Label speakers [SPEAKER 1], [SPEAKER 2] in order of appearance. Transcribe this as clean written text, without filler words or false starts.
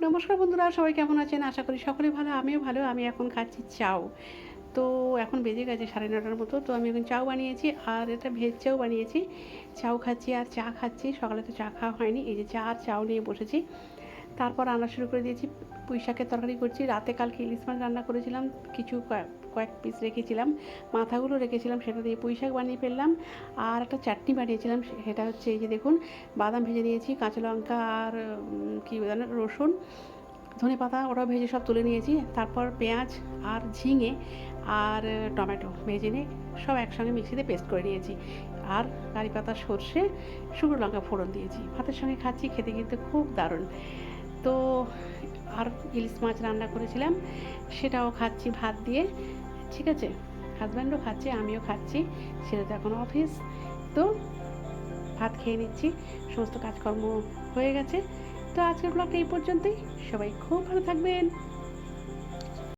[SPEAKER 1] নমস্কার বন্ধুরা, সবাই কেমন আছেন? আশা করি সকলেই ভালো, আমিও ভালো। আমি এখন খাচ্ছি চাউ। তো এখন বেজে গেছে 9:30টার মতো। তো আমি এখন চাউ বানিয়েছি আর এটা ভেজ চাউ বানিয়েছি। চাউ খাচ্ছি আর চা খাচ্ছি। সকালে তো চা খাওয়া হয়নি। এই যে চা আর চাউ নিয়ে বসেছি। তারপর রান্না শুরু করে দিয়েছি। পুঁই শাকের তরকারি করছি। রাতে কালকে ইলিশ মাছ রান্না করেছিলাম। কিছু কয়েক পিস রেখেছিলাম, মাথাগুলো রেখেছিলাম, সেটা দিয়ে পুঁই শাক বানিয়ে ফেললাম। আর একটা চাটনি বানিয়েছিলাম, সেটা হচ্ছে এই যে দেখুন, বাদাম ভেজে নিয়েছি, কাঁচা লঙ্কা আর কী জানেন, রসুন, ধনেপাতা, ওটাও ভেজে সব তুলে নিয়েছি। তারপর পেঁয়াজ আর ঝিঙে আর টমেটো ভেজে নিয়ে সব একসঙ্গে মিক্সিতে পেস্ট করে নিয়েছি। আর কারি পাতা, সর্ষে, শুকনো লঙ্কা ফোড়ন দিয়েছি। ভাতের সঙ্গে খাচ্ছি, খেতে কিন্তু খুব দারুণ। তো আর ইলিশ মাছ রান্না করেছিলাম, সেটাও খাচ্ছি ভাত দিয়ে। ঠিক আছে, হাজব্যান্ডও খাচ্ছে, আমিও খাচ্ছি। ছেলে তো এখন অফিস। তো ভাত খেয়ে নিচ্ছি, সমস্ত কাজকর্ম হয়ে গেছে। তো আজকের ব্লগটা এই পর্যন্তই। সবাই খুব ভালো থাকবেন।